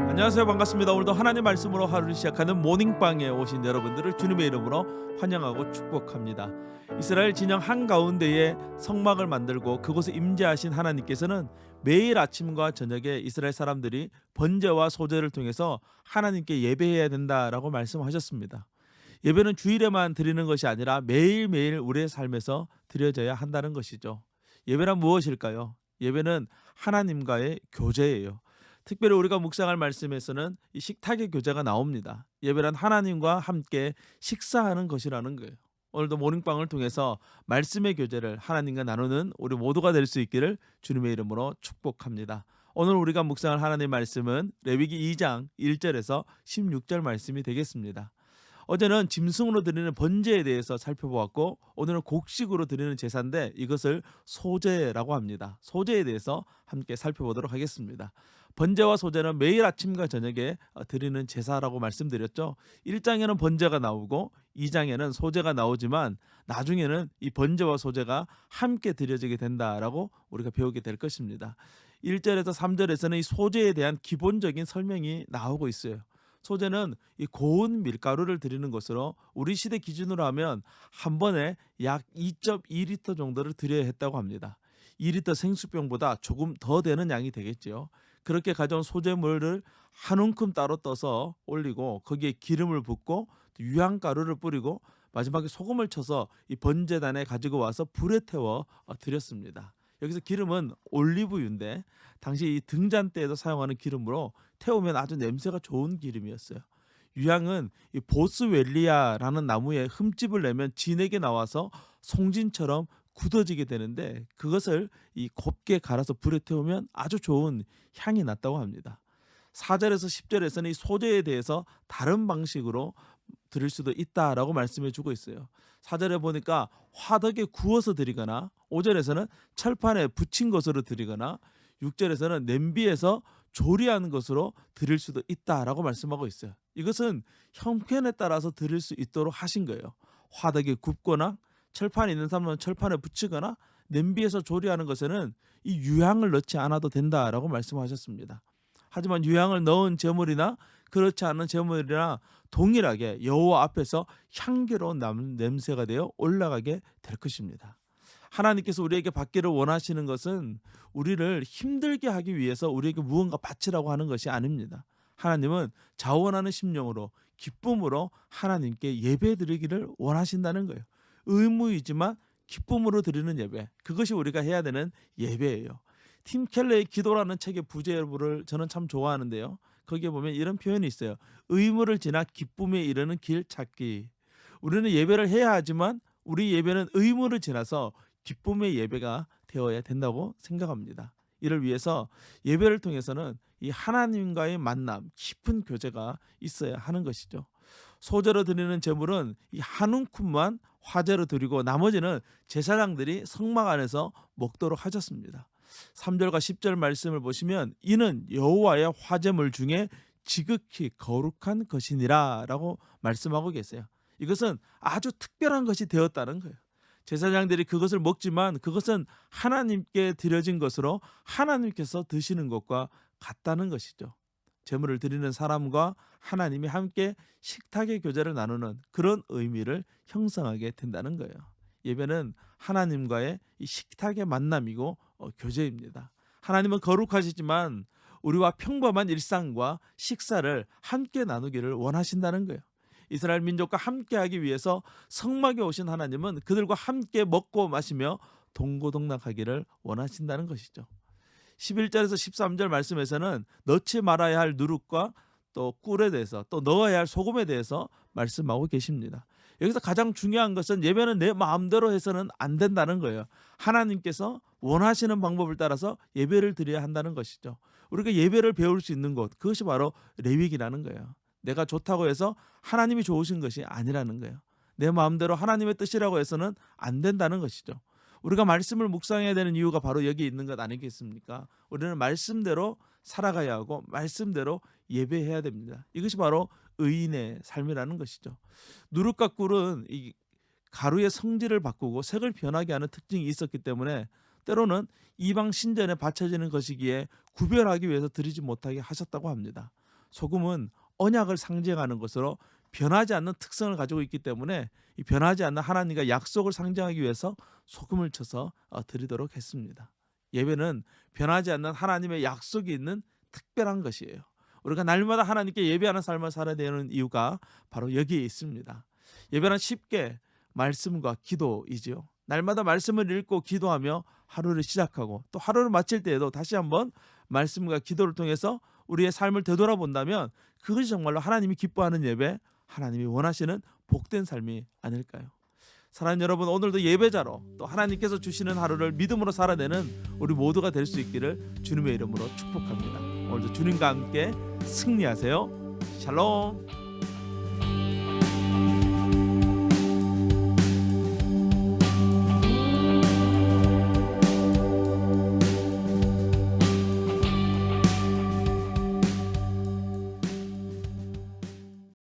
안녕하세요. 반갑습니다. 오늘도 하나님 말씀으로 하루를 시작하는 모닝방에 오신 여러분들을 주님의 이름으로 환영하고 축복합니다. 이스라엘 진영 한가운데에 성막을 만들고 그곳에 임재하신 하나님께서는 매일 아침과 저녁에 이스라엘 사람들이 번제와 소제를 통해서 하나님께 예배해야 된다라고 말씀하셨습니다. 예배는 주일에만 드리는 것이 아니라 매일매일 우리의 삶에서 드려져야 한다는 것이죠. 예배란 무엇일까요? 예배는 하나님과의 교제예요. 특별히 우리가 묵상할 말씀에서는 이 식탁의 교제가 나옵니다. 예배란 하나님과 함께 식사하는 것이라는 거예요. 오늘도 모닝방을 통해서 말씀의 교제를 하나님과 나누는 우리 모두가 될 수 있기를 주님의 이름으로 축복합니다. 오늘 우리가 묵상할 하나님의 말씀은 레위기 2장 1절에서 16절 말씀이 되겠습니다. 어제는 짐승으로 드리는 번제에 대해서 살펴보았고, 오늘은 곡식으로 드리는 제사인데 이것을 소제라고 합니다. 소제에 대해서 함께 살펴보도록 하겠습니다. 번제와 소제는 매일 아침과 저녁에 드리는 제사라고 말씀드렸죠. 1장에는 번제가 나오고 2장에는 소제가 나오지만 나중에는 이 번제와 소제가 함께 드려지게 된다라고 우리가 배우게 될 것입니다. 1절에서 3절에서는 이 소제에 대한 기본적인 설명이 나오고 있어요. 소제는 이 고운 밀가루를 드리는 것으로 우리 시대 기준으로 하면 한 번에 약 2.2리터 정도를 드려야 했다고 합니다. 2리터 생수병보다 조금 더 되는 양이 되겠죠. 그렇게 가져온 소제물을 한 움큼 따로 떠서 올리고 거기에 기름을 붓고 유향가루를 뿌리고 마지막에 소금을 쳐서 이 번제단에 가지고 와서 불에 태워 드렸습니다. 여기서 기름은 올리브유인데 당시 이 등잔대에도 사용하는 기름으로 태우면 아주 냄새가 좋은 기름이었어요. 유향은 이 보스웰리아라는 나무에 흠집을 내면 진하게 나와서 송진처럼 굳어지게 되는데 그것을 이 곱게 갈아서 불에 태우면 아주 좋은 향이 났다고 합니다. 4절에서 10절에서는 이 소제에 대해서 다른 방식으로 드릴 수도 있다라고 말씀해 주고 있어요. 4절에 보니까 화덕에 구워서 드리거나 5절에서는 철판에 붙인 것으로 드리거나 6절에서는 냄비에서 조리하는 것으로 드릴 수도 있다라고 말씀하고 있어요. 이것은 형편에 따라서 드릴 수 있도록 하신 거예요. 화덕에 굽거나 철판이 있는 사람은 철판에 붙이거나 냄비에서 조리하는 것에는 이 유향을 넣지 않아도 된다라고 말씀하셨습니다. 하지만 유향을 넣은 제물이나 그렇지 않은 제물이나 동일하게 여호와 앞에서 향기로운 냄새가 되어 올라가게 될 것입니다. 하나님께서 우리에게 받기를 원하시는 것은 우리를 힘들게 하기 위해서 우리에게 무언가 바치라고 하는 것이 아닙니다. 하나님은 자원하는 심령으로 기쁨으로 하나님께 예배 드리기를 원하신다는 거예요. 의무이지만 기쁨으로 드리는 예배, 그것이 우리가 해야 되는 예배예요. 팀 켈러의 기도라는 책의 부제를 저는 참 좋아하는데요. 거기에 보면 이런 표현이 있어요. 의무를 지나 기쁨에 이르는 길 찾기. 우리는 예배를 해야 하지만 우리 예배는 의무를 지나서 기쁨의 예배가 되어야 된다고 생각합니다. 이를 위해서 예배를 통해서는 이 하나님과의 만남, 깊은 교제가 있어야 하는 것이죠. 소제로 드리는 제물은 이 한 움큼만 화제로 드리고 나머지는 제사장들이 성막 안에서 먹도록 하셨습니다. 3절과 10절 말씀을 보시면 이는 여호와의 화제물 중에 지극히 거룩한 것이니라 라고 말씀하고 계세요. 이것은 아주 특별한 것이 되었다는 거예요. 제사장들이 그것을 먹지만 그것은 하나님께 드려진 것으로 하나님께서 드시는 것과 같다는 것이죠. 제물을 드리는 사람과 하나님이 함께 식탁의 교제를 나누는 그런 의미를 형성하게 된다는 거예요. 예배는 하나님과의 이 식탁의 만남이고 교제입니다. 하나님은 거룩하시지만 우리와 평범한 일상과 식사를 함께 나누기를 원하신다는 거예요. 이스라엘 민족과 함께하기 위해서 성막에 오신 하나님은 그들과 함께 먹고 마시며 동고동락하기를 원하신다는 것이죠. 11절에서 13절 말씀에서는 넣지 말아야 할 누룩과 또 꿀에 대해서 또 넣어야 할 소금에 대해서 말씀하고 계십니다. 여기서 가장 중요한 것은 예배는 내 마음대로 해서는 안 된다는 거예요. 하나님께서 원하시는 방법을 따라서 예배를 드려야 한다는 것이죠. 우리가 예배를 배울 수 있는 곳, 그것이 바로 레위기라는 거예요. 내가 좋다고 해서 하나님이 좋으신 것이 아니라는 거예요. 내 마음대로 하나님의 뜻이라고 해서는 안 된다는 것이죠. 우리가 말씀을 묵상해야 되는 이유가 바로 여기 있는 것 아니겠습니까? 우리는 말씀대로 살아가야 하고 말씀대로 예배해야 됩니다. 이것이 바로 의인의 삶이라는 것이죠. 누룩과 꿀은 가루의 성질을 바꾸고 색을 변하게 하는 특징이 있었기 때문에 때로는 이방 신전에 바쳐지는 것이기에 구별하기 위해서 드리지 못하게 하셨다고 합니다. 소금은 언약을 상징하는 것으로 변하지 않는 특성을 가지고 있기 때문에 이 변하지 않는 하나님과 약속을 상징하기 위해서 소금을 쳐서 드리도록 했습니다. 예배는 변하지 않는 하나님의 약속이 있는 특별한 것이에요. 우리가 날마다 하나님께 예배하는 삶을 살아야 되는 이유가 바로 여기에 있습니다. 예배는 쉽게 말씀과 기도이지요. 날마다 말씀을 읽고 기도하며 하루를 시작하고 또 하루를 마칠 때에도 다시 한번 말씀과 기도를 통해서 우리의 삶을 되돌아본다면 그것이 정말로 하나님이 기뻐하는 예배, 하나님이 원하시는 복된 삶이 아닐까요? 사랑하는 여러분, 오늘도 예배자로 또 하나님께서 주시는 하루를 믿음으로 살아내는 우리 모두가 될 수 있기를 주님의 이름으로 축복합니다. 오늘도 주님과 함께 승리하세요. 샬롬.